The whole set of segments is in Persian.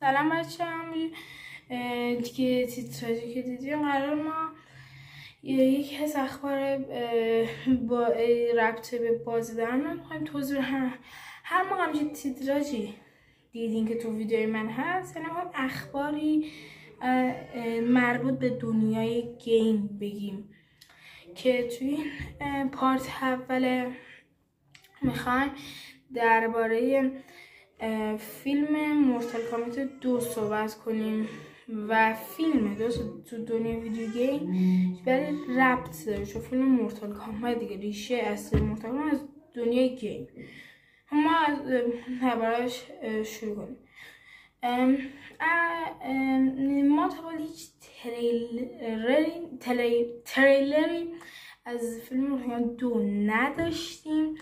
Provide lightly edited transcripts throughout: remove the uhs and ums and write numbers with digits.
سلام بچه هم دیگه تیتراژی که دیدیم قرار ما یکی از اخبار با ربط به بازی دارم میخوایم توضیح هر موقع همچین تیتراژی دیدین که تو ویدیوی من هست یعنی هم اخباری مربوط به دنیای گیم بگیم که توی این پارت اول میخوایم درباره فیلم مورتال کامبت 2 صحبت کنیم و فیلم تو دنیای ویدیو گیم ولی ربط داره چون فیلم مورتال کامبت دیگه ریشه اصلی مورتال کامبت از دنیای گیم ما از درباره‌اش شروع کنیم. ما تا هیچ تریلری از فیلم مورتال 2 نداشتیم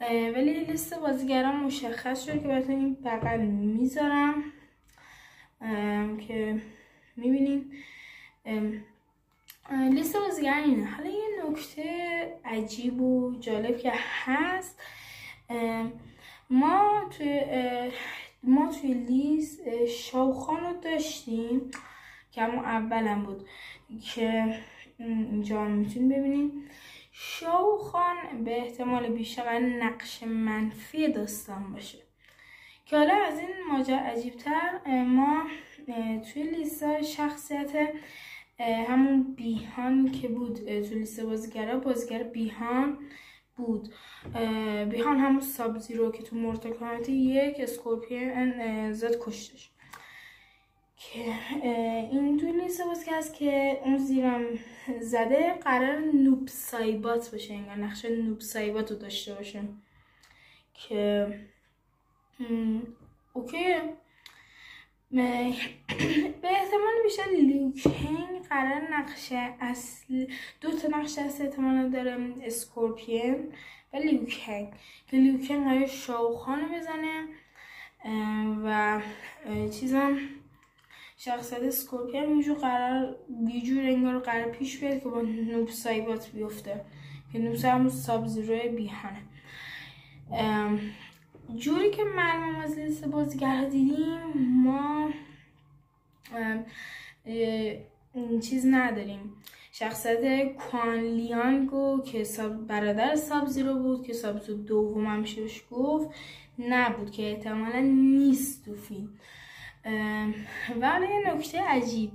ولی لیست بازیگران مشخص شد که براتون این بغل میذارم که میبینین لیست بازیگران اینه. حالا یه نکته عجیب و جالب که هست ما توی لیست شاوخان رو داشتیم که همون اولم بود که اینجا میتونید ببینین. شاوخان به احتمال بیشتر نقش منفی داستان باشه که حالا از این ماجرا عجیبتر ما توی لیست شخصیت همون بیهان که بود توی لیست بازیگر بیهان بود. بیهان همون ساب زیرو که تو مورتال کامبت 1 اسکورپیون زد کشتش که این توی لیست بازیگر هست که اون زیرم زده قرار نوب سایبات باشه، انگار نقش نوب سایبات رو داشته باشه که اوکی. به احتمال بیشتر لیوکینگ قرار نقش اصلی 2 تا نقش اصلی احتمال داره اسکورپیون و لیوکینگ که لیوکینگ قرار شاوخان بزنه و چیزم شخصیت اسکورپیون یه جور انگار قرار پیش بیاد که با نوب سایبات بیفته که نوب سایبات همون ساب زیروی بیهانه. جوری که معلوم از لیست بازیگرها دیدیم ما چیز نداریم. شخصیت کوان لیانگو که برادر ساب زیرو بود که ساب زیرو دوم هم شش گفت نبود که احتمالا نیست تو فیلم. و یه نکته عجیب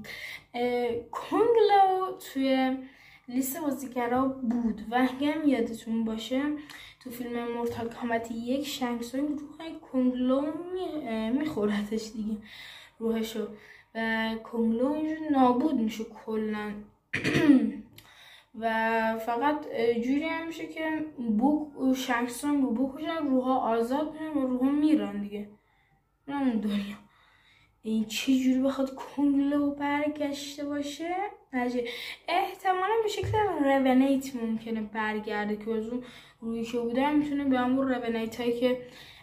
کونگ لاو توی لیست بازیگرها بود و اگه یادتون باشه تو فیلم مورتال کامبت 1 شنگ سونگ روح کونگ لاو میخورتش دیگه روحشو و کونگ لاو اینجور نابود میشه کلن و فقط جوری هم میشه که شنگ سونگ و بکشن روحا آزاد میشن و روحا میرن دیگه اون دنیا. این چه جوری بخواد کونگ لاو برگشته باشه احتمالا به شکل رونیت ممکنه برگرده که از اون روی که بوده میتونه به همون رونیت هایی که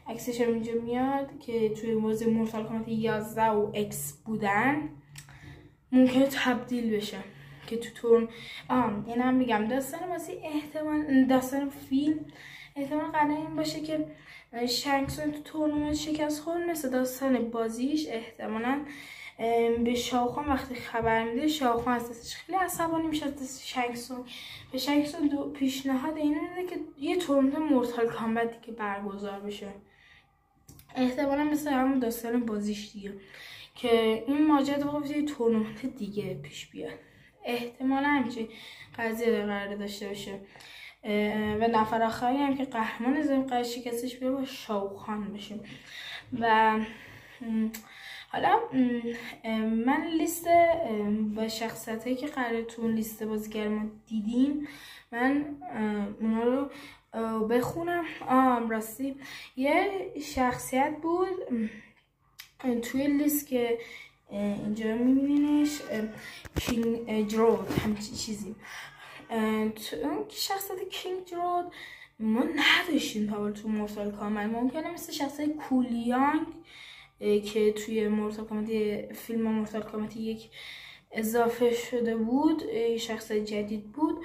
عکسش هم اینجا میاد که توی موضوع مورتال کامبت 11 و اکس بودن ممکنه تبدیل بشه که تو تورن این هم میگم داستان واسه احتمال داستان فیلم احتمال قراره این باشه که شنگ سونگ تو تورنمنت شکست خورد مثل داستان بازیش احتمالاً به شاوخان وقتی خبر میده شاوخان از دستش خیلی عصبانی میشه از دست شنگ سونگ به شنگ سونگ پیشنهاد اینو میده که یه تورنمنت مورتال کامبت دیگه برگزار بشه احتمالاً مثل همون داستان بازیش دیگه که این ماجرا یه تورنمنت دیگه پیش بیاد احتمالاً همچین قضیه قرار داشته باشه و نفر آخری هم که قهرمان زمین قرار شکستش بیاره با شاوخان بشه. و حالا من لیست با شخصیت هایی که قرار تو اون لیست بازیگر ما دیدیم من اونا رو بخونم. راستی یه شخصیت بود توی لیست که اینجا میبینینش کینگ درود همچین چیزی شخصیت کینگ درود ما نداشتیم تا تو مورتال کامبت. ممکنه مثل شخصیت کولیانگ که توی مورتال کامبت فیلم مورتال کامبت 1 اضافه شده بود شخصیت جدید بود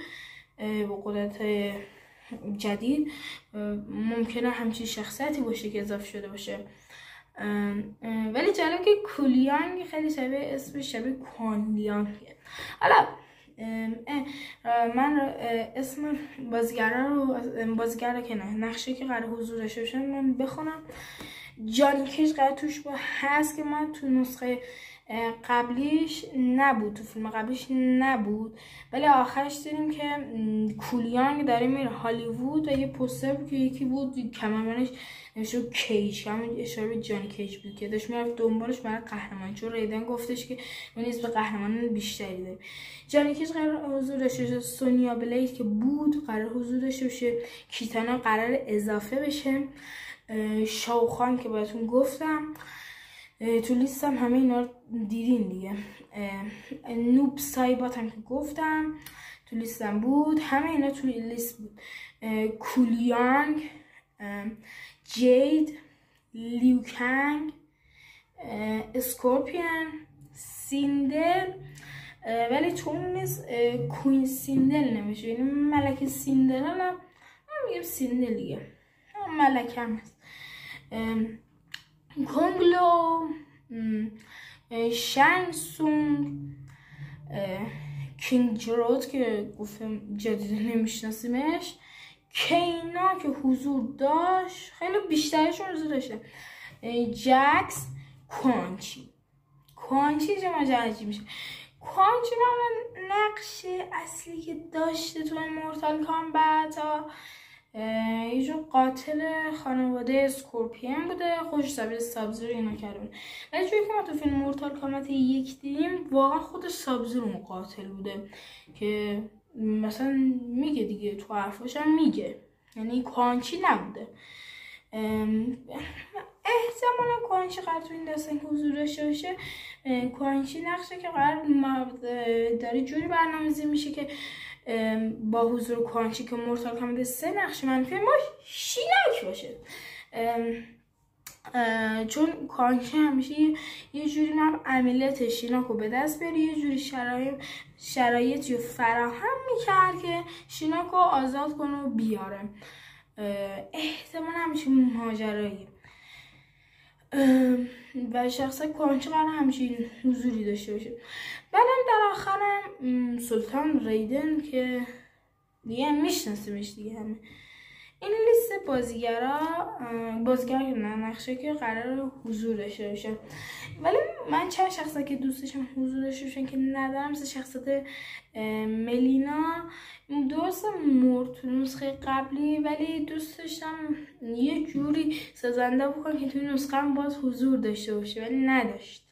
با قدرت جدید ممکنه همچین شخصیتی باشه که اضافه شده باشه ولی جالب که کولیانگ خیلی شبیه اسمش شبیه کوان لیانگه. حالا من اسم بازیگر رو که نه نقشه که قرار حضور داشته باشه من بخونم. جانی کیج قرار توش هست که ما تو نسخه قبلیش نبود، تو فیلم قبلیش نبود، ولی آخرش دیدیم که کولیانگ داره میره هالیوود و یه پوستر بود که یکی بود کمربندش نوشته کیج، همون اشاره به جانی کیج بود که داشت میرفت دنبالش برای قهرمان، چون ریدن گفتش که ما نیز به قهرمانان بیشتری داریم. جانی کیج قرار حضور داشته باشه، سونیا بلید که بود قرار حضور داشته باشه، کیتانا قرار اضافه بشه، شاوخان که بهتون گفتم تو لیستم همه اینا رو دیدین دیگه، نوب سایبات هم که گفتم تو لیستم بود، همه اینا تو لیست بود، کولیانگ، جید، لیوکنگ، اسکورپیون، سیندل، ولی تو اون لیست کوین سیندل نمیشه، یعنی ملکه سیندل هم میگم سیندل دیگه، ملکه هم هست، کنگلو، شنگسونگ، کینگ جرود که گفتم جدید نمیشناسیمش، کینا که حضور داشت، خیلی بیشترشون حضور داشته، جکس، کوانچی چه ماجرا عجیب میشه. کوانچی معمولا نقش اصلی که داشته تو مورتال کامبت یه جور قاتل خانواده اسکورپیون بوده، خوش شبیه سابزیرو اینا کرده بود، ولی چون که ما تو فیلم مورتال کامبت 1 دیدیم واقعا خود سابزیرو اون قاتل بوده که مثلا میگه دیگه، تو حرفاش هم میگه، یعنی کوانچی نبوده. احتمالا کوانچی قرار تو این داستان حضور داشته باشه. کوانچی نقشه که قرار داره جوری برنامه‌ریزی میشه که با حضور کوانچی که مورتال کامبت 3 نقش منفی ما شیلاک باشه، چون کوانچی همیشه یه جوری هم عملیات شیناکو به دست بری، یه جوری شرایطی رو فراهم میکرد که شیناکو آزاد کنه و بیاره، احتمال همیشه ماجرایی و شخصا کوانچی قرار همیشه حضوری داشته باشه. بعدم در آخرم سلطان ریدن که دیگه میشناسیمش دیگه همه. این لیست بازیگر نقشه که قرار حضور داشته باشه، ولی من چند شخصا که دوست داشتم حضور داشته باشن که ندارم، مثل شخصیت ملینا درست مرد تو نسخه قبلی، ولی دوست داشتم یه جوری سازنده بکنم که توی نسخه هم باز حضور داشته باشه ولی نداشت.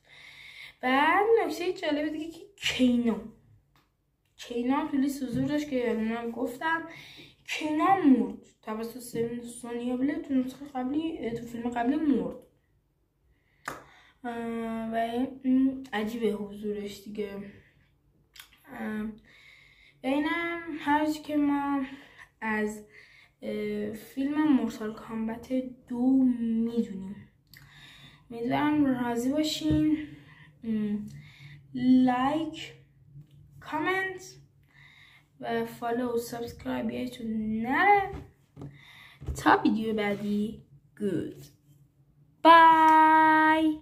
بعد نکته جالب دیگه که کینا تو لیست حضور داشت که من گفتم کینا مرد توسط سونیا بلید تو نسخه قبلی، تو فیلم قبلی مرد و این عجیبه حضورش دیگه. و اینم هرچی که ما از فیلم مورتال کامبت 2 میدونیم. امیدوارم راضی باشین. لایک، کامنت و فالو و سابسکرایب یادتون نره. تا ویدیو بعدی، گود بای.